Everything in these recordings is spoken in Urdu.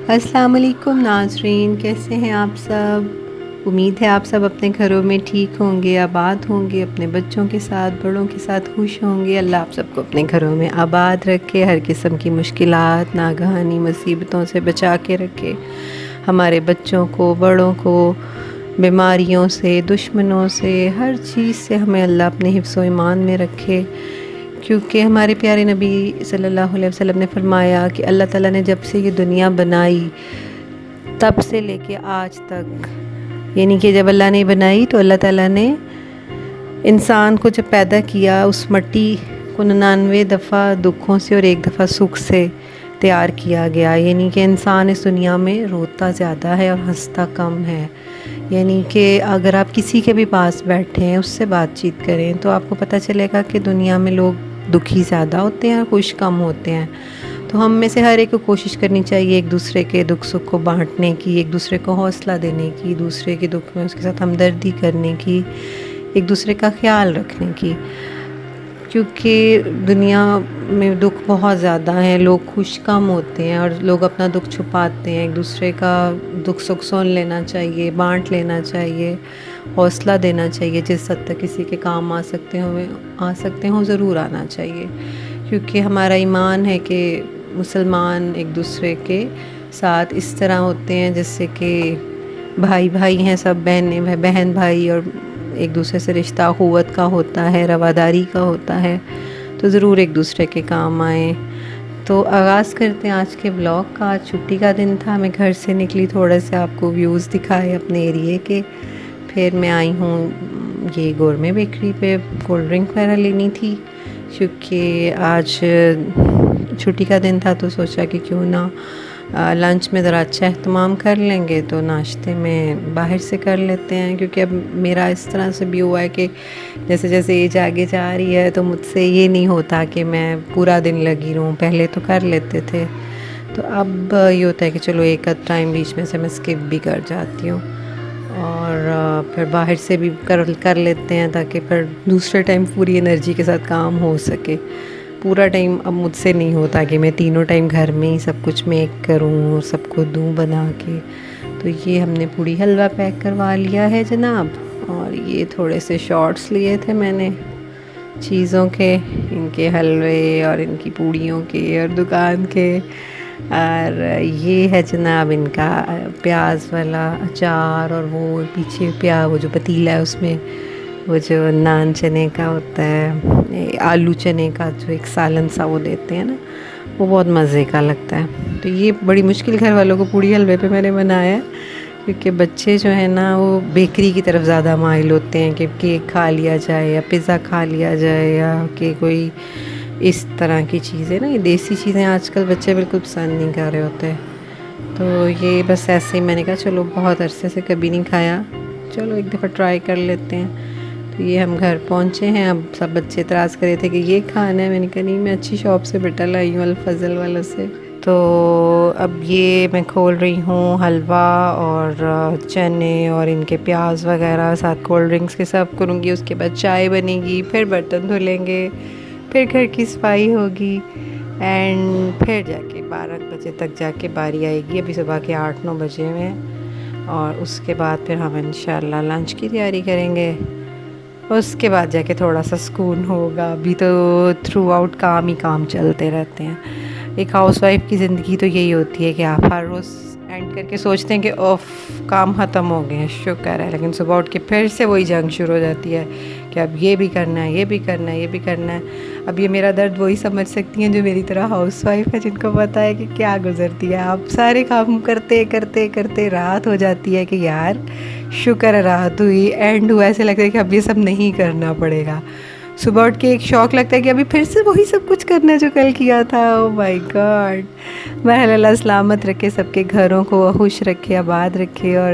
السلام علیکم ناظرین، کیسے ہیں آپ سب؟ امید ہے آپ سب اپنے گھروں میں ٹھیک ہوں گے، آباد ہوں گے، اپنے بچوں کے ساتھ، بڑوں کے ساتھ خوش ہوں گے۔ اللہ آپ سب کو اپنے گھروں میں آباد رکھے، ہر قسم کی مشکلات، ناگہانی مصیبتوں سے بچا کے رکھے، ہمارے بچوں کو، بڑوں کو بیماریوں سے، دشمنوں سے، ہر چیز سے ہمیں اللہ اپنے حفظ و ایمان میں رکھے، کیونکہ ہمارے پیارے نبی صلی اللہ علیہ وسلم نے فرمایا کہ اللہ تعالیٰ نے جب سے یہ دنیا بنائی تب سے لے کے آج تک، یعنی کہ جب اللہ نے بنائی تو اللہ تعالیٰ نے انسان کو جب پیدا کیا اس مٹی کو 99 دفعہ دکھوں سے اور ایک دفعہ سکھ سے تیار کیا گیا، یعنی کہ انسان اس دنیا میں روتا زیادہ ہے اور ہنستا کم ہے۔ یعنی کہ اگر آپ کسی کے بھی پاس بیٹھے ہیں، اس سے بات چیت کریں تو آپ کو پتہ چلے گا کہ دنیا میں لوگ دکھی زیادہ ہوتے ہیں اور خوش کم ہوتے ہیں۔ تو ہم میں سے ہر ایک کو کوشش کرنی چاہیے ایک دوسرے کے دکھ سکھ کو بانٹنے کی، ایک دوسرے کو حوصلہ دینے کی، دوسرے کے دکھ میں اس کے ساتھ ہمدردی کرنے کی، ایک دوسرے کا خیال رکھنے کی، کیونکہ دنیا میں دکھ بہت زیادہ ہیں، لوگ خوش کم ہوتے ہیں اور لوگ اپنا دکھ چھپاتے ہیں۔ ایک دوسرے کا دکھ سکھ سن لینا چاہیے، بانٹ لینا چاہیے، حوصلہ دینا چاہیے، جس حد تک کسی کے کام آ سکتے ہوں ضرور آنا چاہیے، کیونکہ ہمارا ایمان ہے کہ مسلمان ایک دوسرے کے ساتھ اس طرح ہوتے ہیں جیسے کہ بھائی بھائی ہیں، سب بہن بھائی، اور ایک دوسرے سے رشتہ اخوت کا ہوتا ہے، رواداری کا ہوتا ہے، تو ضرور ایک دوسرے کے کام آئیں۔ تو آغاز کرتے ہیں آج کے بلاگ کا۔ آج چھٹی کا دن تھا، میں گھر سے نکلی، تھوڑے سے آپ کو ویوز دکھائے اپنے ایریے کے، پھر میں آئی ہوں یہ گورمے بیکری پہ کولڈ ڈرنک وغیرہ لینی تھی، کیونکہ آج چھٹی کا دن تھا تو سوچا کہ کیوں نہ لنچ میں ذرا اچھا اہتمام کر لیں گے، تو ناشتے میں باہر سے کر لیتے ہیں، کیونکہ اب میرا اس طرح سے بھی ہوا ہے کہ جیسے جیسے ایج آگے جا رہی ہے تو مجھ سے یہ نہیں ہوتا کہ میں پورا دن لگی رہوں، پہلے تو کر لیتے تھے، تو اب یہ ہوتا ہے کہ چلو ایک آدھ ٹائم بیچ میں سے میں اسکپ بھی کر جاتی ہوں، اور پھر باہر سے بھی کر لیتے ہیں تاکہ پھر دوسرے ٹائم پوری انرجی کے ساتھ کام ہو سکے۔ پورا ٹائم اب مجھ سے نہیں ہوتا کہ میں تینوں ٹائم گھر میں ہی سب کچھ میک کروں، سب کو دوں بنا کے، تو یہ ہم نے پوڑی حلوہ پیک کروا لیا ہے جناب، اور یہ تھوڑے سے شارٹس لیے تھے میں نے چیزوں کے، ان کے حلوے اور ان کی پوڑیوں کے اور دکان کے، اور یہ ہے جناب ان کا پیاز والا اچار، اور وہ پیچھے وہ جو پتیلا ہے اس میں وہ جو نان چنے کا ہوتا ہے، آلو چنے کا جو ایک سالن سا وہ دیتے ہیں نا، وہ بہت مزے کا لگتا ہے۔ تو یہ بڑی مشکل گھر والوں کو پوڑی حلوے پہ میں نے بنایا ہے، کیونکہ بچے جو ہیں نا وہ بیکری کی طرف زیادہ مائل ہوتے ہیں کہ کیک کھا لیا جائے یا پیزا کھا لیا جائے، یا کہ کوئی اس طرح کی چیزیں نا، یہ دیسی چیزیں آج کل بچے بالکل پسند نہیں کر رہے ہوتے، تو یہ بس ایسے ہی میں نے کہا چلو بہت عرصے سے کبھی نہیں کھایا، چلو ایک دفعہ ٹرائی کر لیتے ہیں۔ تو یہ ہم گھر پہنچے ہیں، اب سب بچے اعتراض کرے تھے کہ یہ کھانا ہے، میں نے کہا نہیں، میں اچھی شاپ سے بیٹا لائی ہوں، الفضل والا سے۔ تو اب یہ میں کھول رہی ہوں حلوہ اور چنے اور ان کے پیاز وغیرہ، ساتھ کولڈ ڈرنکس کے سرو کروں گی، اس کے بعد چائے بنے گی، پھر برتن دھلیں گے، پھر گھر کی صفائی ہوگی، اینڈ پھر جا کے 12 بجے تک جا کے باری آئے گی، ابھی صبح کے 8-9 بجے میں، اور اس کے بعد پھر ہم انشاءاللہ لنچ کی تیاری کریں گے، اس کے بعد جا کے تھوڑا سا سکون ہوگا۔ ابھی تو تھرو آؤٹ کام ہی کام چلتے رہتے ہیں۔ ایک ہاؤس وائف کی زندگی تو یہی ہوتی ہے کہ آپ ہر روز اینڈ کر کے سوچتے ہیں کہ اوف کام ختم ہو گئے ہیں، شکر ہے، لیکن صبح اٹھ کے پھر سے وہی جنگ شروع ہو جاتی ہے کہ اب یہ بھی کرنا ہے، یہ بھی کرنا ہے، یہ بھی کرنا ہے۔ اب یہ میرا درد وہی سمجھ سکتی ہیں جو میری طرح ہاؤس وائف ہے، جن کو پتہ ہے کہ کیا گزرتی ہے، آپ سارے کام کرتے کرتے کرتے رات ہو جاتی ہے کہ یار شکر ہے رات ہوئی، اینڈ ہوا، ایسے لگتا ہے کہ اب یہ سب نہیں کرنا پڑے گا۔ صبح اٹھ کے ایک شوق لگتا ہے کہ ابھی پھر سے وہی سب کچھ کرنا جو کل کیا تھا۔ او مائی گاڈ، بہرحال اللہ سلامت رکھے، سب کے گھروں کو خوش رکھے، آباد رکھے، اور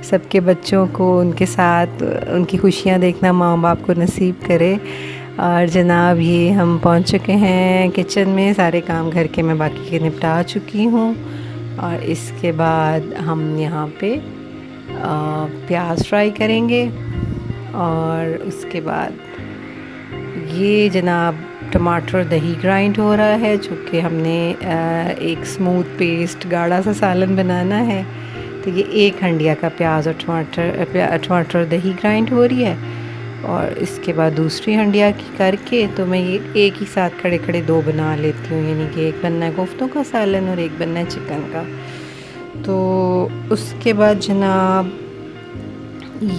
سب کے بچوں کو ان کے ساتھ ان کی خوشیاں دیکھنا ماں باپ کو نصیب کرے۔ اور جناب یہ ہم پہنچ چکے ہیں کچن میں، سارے کام گھر کے میں باقی کے نپٹا چکی ہوں، اور اس کے بعد ہم یہاں پہ پیاز فرائی کریں گے، اور اس کے بعد یہ جناب ٹماٹر اور دہی گرائنڈ ہو رہا ہے، چونکہ ہم نے ایک اسموتھ پیسٹ گاڑھا سا سالن بنانا ہے، تو یہ ایک ہنڈیا کا پیاز اور ٹماٹر اور دہی گرائنڈ ہو رہی ہے، اور اس کے بعد دوسری ہنڈیا کی کر کے تو میں یہ ایک ہی ساتھ کھڑے کھڑے دو بنا لیتی ہوں، یعنی کہ ایک بننا ہے کوفتوں کا سالن اور ایک بننا ہے چکن کا۔ تو اس کے بعد جناب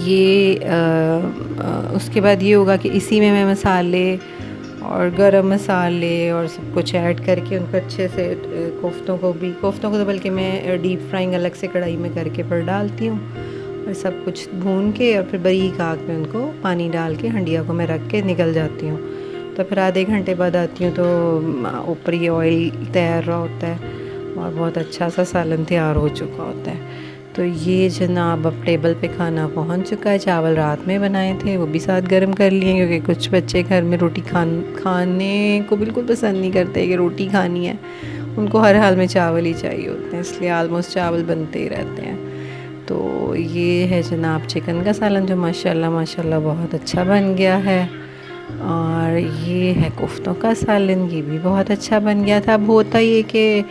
یہ اس کے بعد یہ ہوگا کہ اسی میں مسالے اور گرم مسالے اور سب کچھ ایڈ کر کے ان کو اچھے سے کوفتوں کو تو بلکہ میں ڈیپ فرائنگ الگ سے کڑھائی میں کر کے پھر ڈالتی ہوں، اور سب کچھ بھون کے اور پھر باریک آگ میں ان کو پانی ڈال کے ہنڈیا کو میں رکھ کے نکل جاتی ہوں۔ تو پھر آدھے گھنٹے بعد آتی ہوں تو اوپر یہ آئل تیر رہا ہوتا ہے اور بہت اچھا سا سالن تیار ہو چکا ہوتا ہے۔ تو یہ جناب اب ٹیبل پہ کھانا پہنچ چکا ہے۔ چاول رات میں بنائے تھے، وہ بھی ساتھ گرم کر لیے، کیونکہ کچھ بچے گھر میں روٹی کھانے کو بالکل پسند نہیں کرتے کہ روٹی کھانی ہے، ان کو ہر حال میں چاول ہی چاہیے ہوتے ہیں، اس لیے آلموسٹ چاول بنتے ہی رہتے ہیں۔ تو یہ ہے جناب چکن کا سالن جو ماشاءاللہ بہت اچھا بن گیا ہے، اور یہ ہے کوفتوں کا سالن، یہ بھی بہت اچھا بن گیا تھا۔ اب ہوتا یہ کہ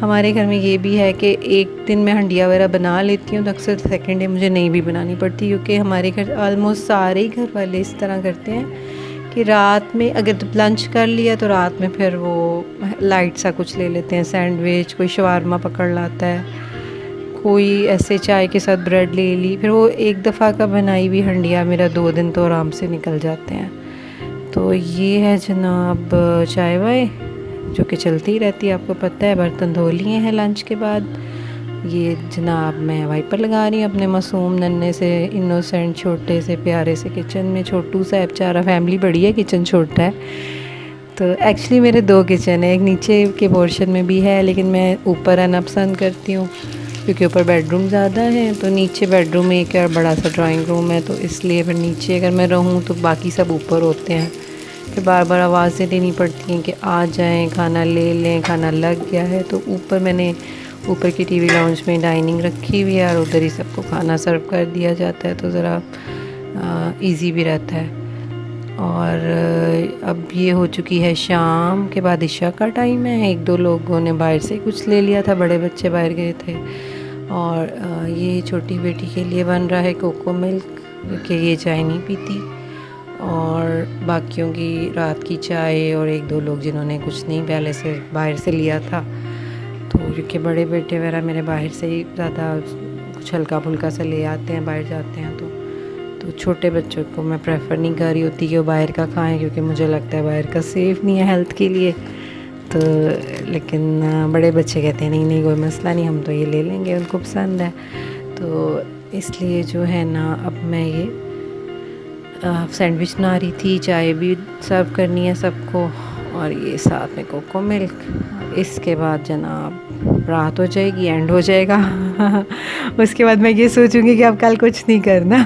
ہمارے گھر میں یہ بھی ہے کہ ایک دن میں ہنڈیا وغیرہ بنا لیتی ہوں تو اکثر سیکنڈ ڈے مجھے نہیں بھی بنانی پڑتی، کیونکہ ہمارے گھر آلموسٹ سارے ہی گھر والے اس طرح کرتے ہیں کہ رات میں اگر لنچ کر لیا تو رات میں پھر وہ لائٹ سا کچھ لے لیتے ہیں، سینڈوچ، کوئی شاورما پکڑ لاتا ہے، کوئی ایسے چائے کے ساتھ بریڈ لے لی، پھر وہ ایک دفعہ کا بنائی ہوئی ہنڈیا میرا 2 دن تو آرام سے نکل جاتے ہیں۔ تو یہ ہے جناب چائے وائے جو کہ چلتی ہی رہتی ہے، آپ کو پتہ ہے۔ برتن دھو لیے ہیں لنچ کے بعد، یہ جناب میں وائپر لگا رہی ہوں اپنے معصوم ننھے سے انوسینٹ چھوٹے سے پیارے سے کچن میں۔ چھوٹو سا بیچارہ، فیملی بڑی ہے، کچن چھوٹا ہے۔ تو ایکچولی میرے 2 کچن ہیں، ایک نیچے کے پورشن میں بھی ہے، لیکن میں اوپر آنا پسند کرتی ہوں کیونکہ اوپر بیڈ روم زیادہ ہیں، تو نیچے بیڈ روم ایک ہے اور بڑا سا ڈرائنگ روم ہے، تو اس لیے پھر نیچے اگر میں رہوں تو باقی سب اوپر ہوتے ہیں، پھر بار بار آوازیں دینی پڑتی ہیں کہ آ جائیں، کھانا لے لیں، کھانا لگ گیا ہے۔ تو اوپر میں نے اوپر کی ٹی وی لاؤنج میں ڈائننگ رکھی ہوئی ہے اور ادھر ہی سب کو کھانا سرو کر دیا جاتا ہے، تو ذرا ایزی بھی رہتا ہے۔ اور اب یہ ہو چکی ہے شام کے بعد عشاء کا ٹائم ہے، 1-2 لوگوں نے باہر سے کچھ لے لیا تھا، بڑے بچے باہر گئے تھے، اور یہ چھوٹی بیٹی کے لیے بن رہا ہے کوکو ملک، کیونکہ یہ چائے نہیں پیتی، اور باقیوں کی رات کی چائے، اور 1-2 لوگ جنہوں نے کچھ نہیں پہلے سے باہر سے لیا تھا، تو کیونکہ بڑے بیٹے وغیرہ میرے باہر سے ہی زیادہ کچھ ہلکا پھلکا سا لے آتے ہیں باہر جاتے ہیں، تو چھوٹے بچوں کو میں پریفر نہیں کر رہی ہوتی کہ وہ باہر کا کھائیں، کیونکہ مجھے لگتا ہے باہر کا سیف نہیں ہے ہیلتھ کے لیے، تو لیکن بڑے بچے کہتے ہیں نہیں کوئی مسئلہ نہیں، ہم تو یہ لے لیں گے، ان کو پسند ہے، تو اس لیے جو ہے نا اب میں یہ سینڈوچ بنا رہی تھی، چائے بھی سرو کرنی ہے سب کو، اور یہ ساتھ میں کوکو ملک۔ اس کے بعد جناب رات ہو جائے گی، اینڈ ہو جائے گا اس کے بعد میں یہ سوچوں گی کہ اب کل کچھ نہیں کرنا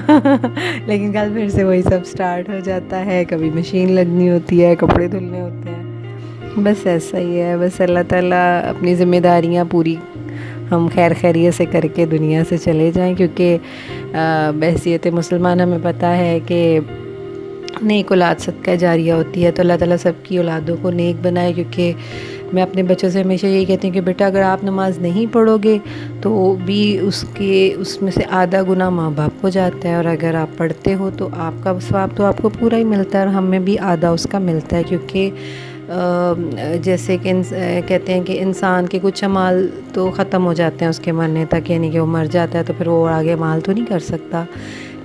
لیکن کل پھر سے وہی سب سٹارٹ ہو جاتا ہے، کبھی مشین لگنی ہوتی ہے، کپڑے دھلنے ہوتے ہیں، بس ایسا ہی ہے۔ بس اللہ تعالیٰ اپنی ذمہ داریاں پوری ہم خیر خیریت سے کر کے دنیا سے چلے جائیں، کیونکہ بحیثیت مسلمان ہمیں پتہ ہے کہ نیک اولاد صدقہ جاریہ ہوتی ہے، تو اللہ تعالیٰ سب کی اولادوں کو نیک بنائے، کیونکہ میں اپنے بچوں سے ہمیشہ یہی کہتی ہوں کہ بیٹا اگر آپ نماز نہیں پڑھو گے تو بھی اس میں سے آدھا گناہ ماں باپ کو جاتا ہے، اور اگر آپ پڑھتے ہو تو آپ کا ثواب تو آپ کو پورا ہی ملتا ہے، اور ہمیں بھی آدھا اس کا ملتا ہے، کیونکہ جیسے کہ کہتے ہیں کہ انسان کے کچھ اعمال تو ختم ہو جاتے ہیں اس کے مرنے تک، یعنی کہ وہ مر جاتا ہے تو پھر وہ آگے اعمال تو نہیں کر سکتا،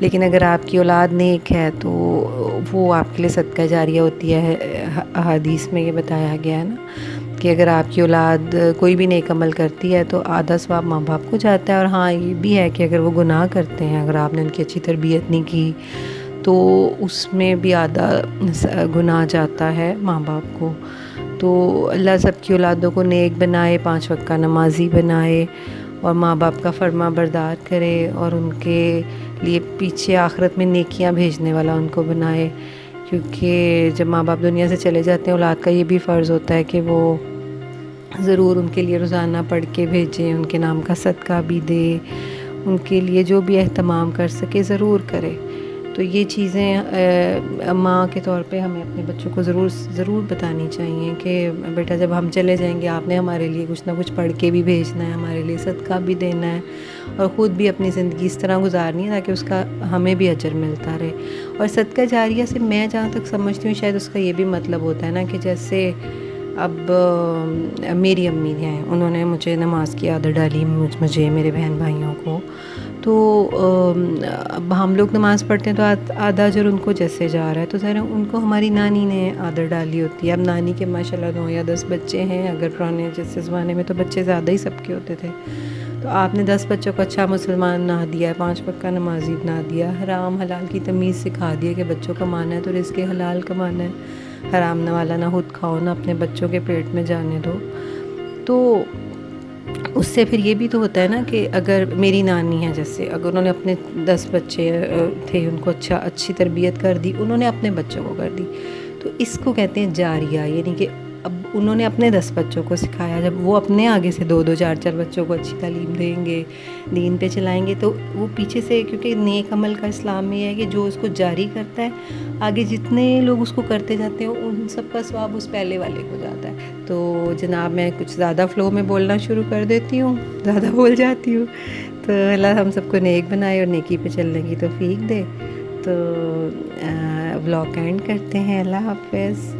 لیکن اگر آپ کی اولاد نیک ہے تو وہ آپ کے لیے صدقہ جاریہ ہوتی ہے۔ احادیث میں یہ بتایا گیا ہے نا کہ اگر آپ کی اولاد کوئی بھی نیک عمل کرتی ہے تو آدھا ثواب ماں باپ کو جاتا ہے، اور ہاں یہ بھی ہے کہ اگر وہ گناہ کرتے ہیں، اگر آپ نے ان کی اچھی تربیت نہیں کی تو اس میں بھی آدھا گناہ جاتا ہے ماں باپ کو۔ تو اللہ سب کی اولادوں کو نیک بنائے، 5 وقت کا نمازی بنائے، اور ماں باپ کا فرما بردار کرے، اور ان کے لیے پیچھے آخرت میں نیکیاں بھیجنے والا ان کو بنائے، کیونکہ جب ماں باپ دنیا سے چلے جاتے ہیں اولاد کا یہ بھی فرض ہوتا ہے کہ وہ ضرور ان کے لیے روزانہ پڑھ کے بھیجیں، ان کے نام کا صدقہ بھی دے، ان کے لیے جو بھی اہتمام کر سکے ضرور کرے، تو یہ چیزیں ماں کے طور پہ ہمیں اپنے بچوں کو ضرور بتانی چاہیے کہ بیٹا جب ہم چلے جائیں گے آپ نے ہمارے لیے کچھ نہ کچھ پڑھ کے بھی بھیجنا ہے، ہمارے لیے صدقہ بھی دینا ہے، اور خود بھی اپنی زندگی اس طرح گزارنی ہے تاکہ اس کا ہمیں بھی اجر ملتا رہے۔ اور صدقہ جاریہ سے میں جہاں تک سمجھتی ہوں شاید اس کا یہ بھی مطلب ہوتا ہے نا کہ جیسے اب میری امی ہیں، انہوں نے مجھے نماز کی عادت ڈالی، مجھے میرے بہن بھائیوں کو، تو اب ہم لوگ نماز پڑھتے ہیں تو آدھا اجر ان کو جیسے جا رہا ہے، تو ظاہر ان کو ہماری نانی نے عادت ڈالی ہوتی ہے۔ اب نانی کے ماشاءاللہ 9 یا 10 بچے ہیں، اگر پرانے جیسے زمانے میں تو بچے زیادہ ہی سب کے ہوتے تھے، تو آپ نے 10 بچوں کو اچھا مسلمان بنا دیا ہے، 5 وقت کا نمازی بنا دیا، حرام حلال کی تمیز سکھا دی ہے کہ بچوں کمانا ہے تو رزق حلال کمانا ہے، حرام نہ والا نہ خود کھاؤ نہ اپنے بچوں کے پیٹ میں جانے دو۔ تو اس سے پھر یہ بھی تو ہوتا ہے نا کہ اگر میری نانی ہے، جیسے اگر انہوں نے اپنے 10 بچے تھے، ان کو اچھی تربیت کر دی، انہوں نے اپنے بچوں کو کر دی، تو اس کو کہتے ہیں جاریہ، یعنی کہ اب انہوں نے اپنے 10 بچوں کو سکھایا، جب وہ اپنے آگے سے 2 2 4 4 بچوں کو اچھی تعلیم دیں گے، دین پہ چلائیں گے، تو وہ پیچھے سے، کیونکہ نیک عمل کا اسلام میں یہ ہے کہ جو اس کو جاری کرتا ہے، آگے جتنے لوگ اس کو کرتے جاتے ہیں ان سب کا ثواب اس پہلے والے کو جاتا ہے۔ تو جناب میں کچھ زیادہ فلو میں بولنا شروع کر دیتی ہوں، زیادہ بول جاتی ہوں، تو اللہ ہم سب کو نیک بنائے اور نیکی پہ چلنے کی توفیق دے۔ تو ولاگ اینڈ کرتے ہیں، اللہ حافظ۔